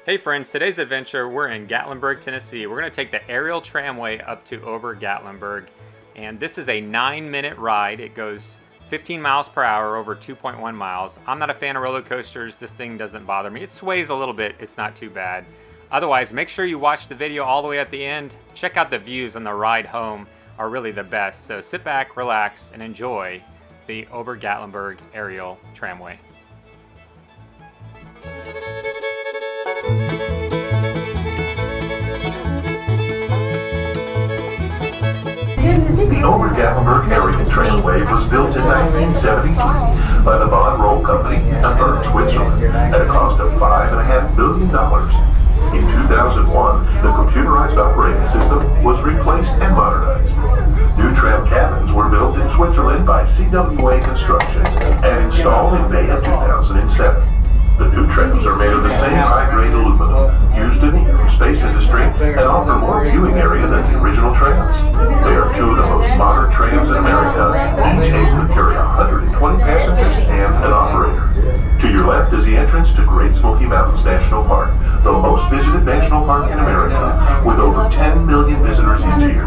Hey friends, today's adventure, we're in Gatlinburg, Tennessee. We're going to take the aerial tramway up to Ober Gatlinburg. And this is a 9-minute ride. It goes 15 miles per hour over 2.1 miles. I'm not a fan of roller coasters. This thing doesn't bother me. It sways a little bit. It's not too bad. Otherwise, make sure you watch the video all the way at the end. Check out the views on the ride home are really the best. So sit back, relax, and enjoy the Ober Gatlinburg aerial tramway. The Ober Gatlinburg Aerial Tramway was built in 1973 by the Von Roll Company in Bern, Switzerland, at a cost of $5.5 billion. In 2001, the computerized operating system was replaced and modernized. New tram cabins were built in Switzerland by CWA Constructions and installed in May of 2007. The new trams are made of the same high-grade aluminum used in the aerospace industry and offer more viewing area than the original trams. They are two of the most modern trams in America, each able to carry 120 passengers and an operator. To your left is the entrance to Great Smoky Mountains National Park, the most visited national park in America, with over 10 million visitors each year.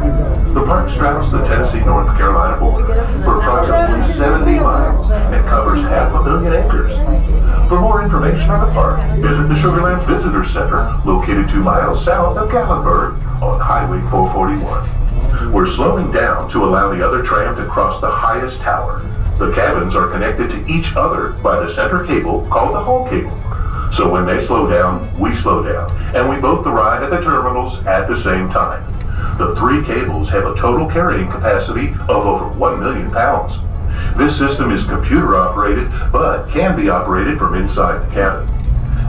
The park straddles the Tennessee-North Carolina border for approximately 70 miles and covers 500,000 acres. For more information on the park, visit the Sugarland Visitor Center, located 2 miles south of Gatlinburg on Highway 441. We're slowing down to allow the other tram to cross the highest tower. The cabins are connected to each other by the center cable called the haul cable. So when they slow down, we slow down, and we both arrive at the terminals at the same time. The 3 cables have a total carrying capacity of over 1 million pounds. This system is computer operated, but can be operated from inside the cabin.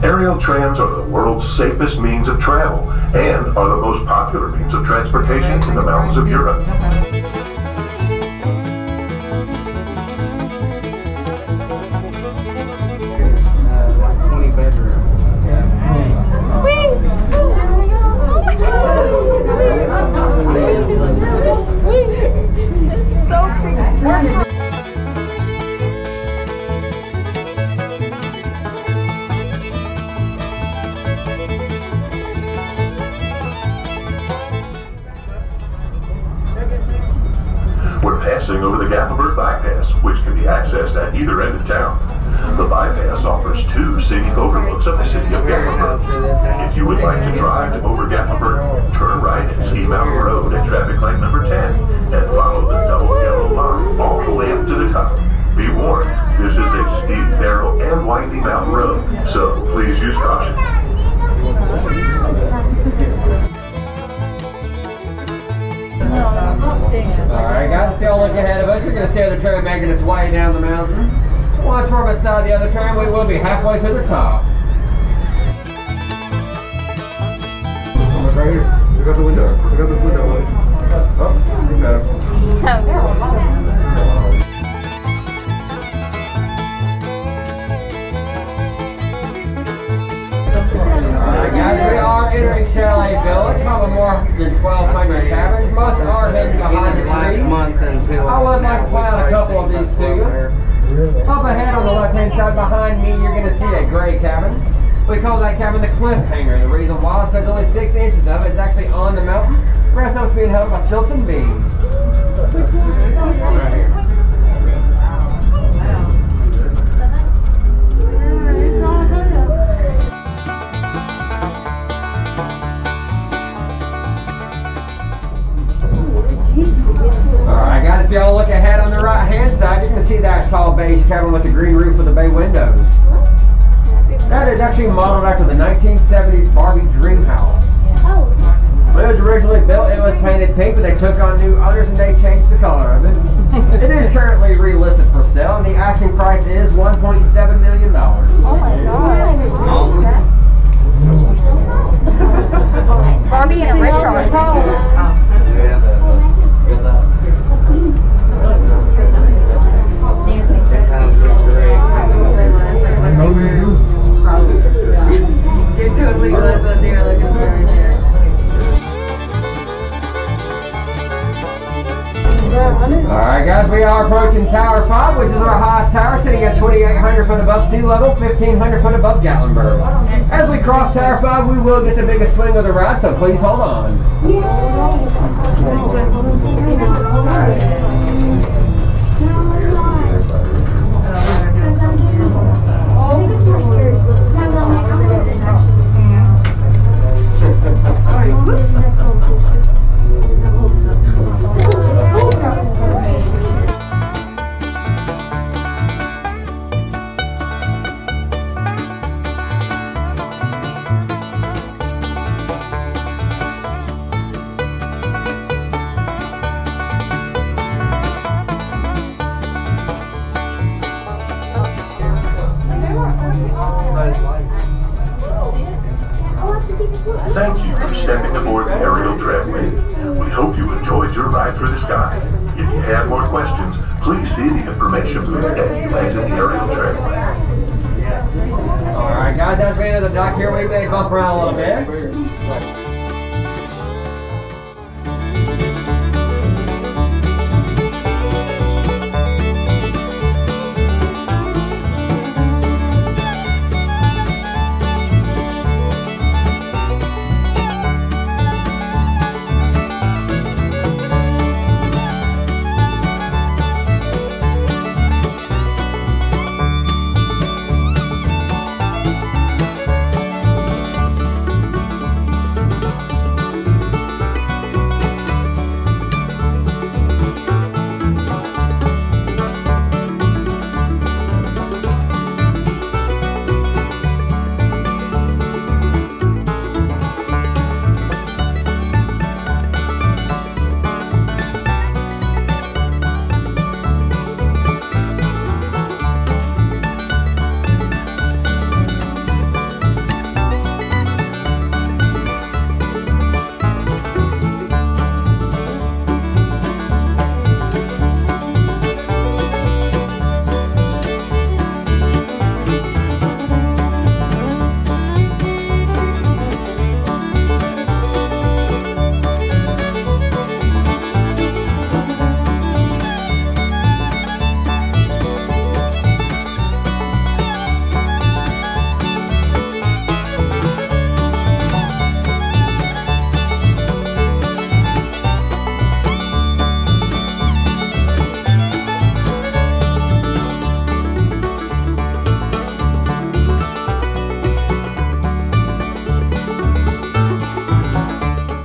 Aerial trams are the world's safest means of travel and are the most popular means of transportation in the mountains of Europe. This is so creepy. We're passing over the Gatlinburg Bypass, which can be accessed at either end of town. The bypass offers 2 scenic overlooks of the city of Gatlinburg. If you would like to drive to Ober Gatlinburg, turn right at Ski Mountain Road at traffic light number 10 and follow the double yellow line all the way up to the top. Be warned, this is a steep, narrow, and winding mountain road, so please use caution. Alright guys, see all look ahead of us. You're going to see the tram making its way down the mountain. Once we're beside the other tram, we will be halfway to the top. Right here. Look out the window. Look out this window. Oh, you got it. Alright guys, we are entering Chalet Village, home of more than 1,200 cabins. Most are hidden behind the trees. I would like to point out a couple of these to you. Up ahead on the left-hand side behind me, you're going to see a gray cabin. We call that cabin the cliffhanger. The reason why is because only 6 inches of it is actually on the mountain. The rest of it's being held by stilts and beams. Right here. Alright guys, if y'all look ahead on the right hand side, you're going to see that tall beige cabin with the green roof with the bay windows. That is actually modeled after the 1970s Barbie dream house. When it was originally built, it was painted pink, but they took on new owners and they changed the color of it. It is currently relisted for sale, and the asking price is $1.7 million. Oh my god. Barbie and a restaurant. You're totally good on there looking for it. Alright guys, we are approaching Tower 5, which is our highest tower, sitting at 2,800 foot above sea level, 1,500 foot above Gatlinburg. As we cross Tower 5, we will get the biggest swing of the ride, so please hold on. Thank you for stepping aboard the Aerial Tramway. We hope you enjoyed your ride through the sky. If you have more questions, please see the information booth as you exit the Aerial Tramway. Alright guys, as we enter the dock here, we may bump around a little bit.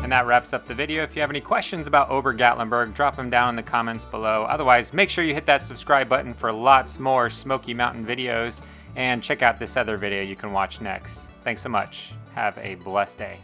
That wraps up the video. If you have any questions about Ober Gatlinburg, drop them down in the comments below. Otherwise, make sure you hit that subscribe button for lots more Smoky Mountain videos, and check out this other video you can watch next. Thanks so much. Have a blessed day.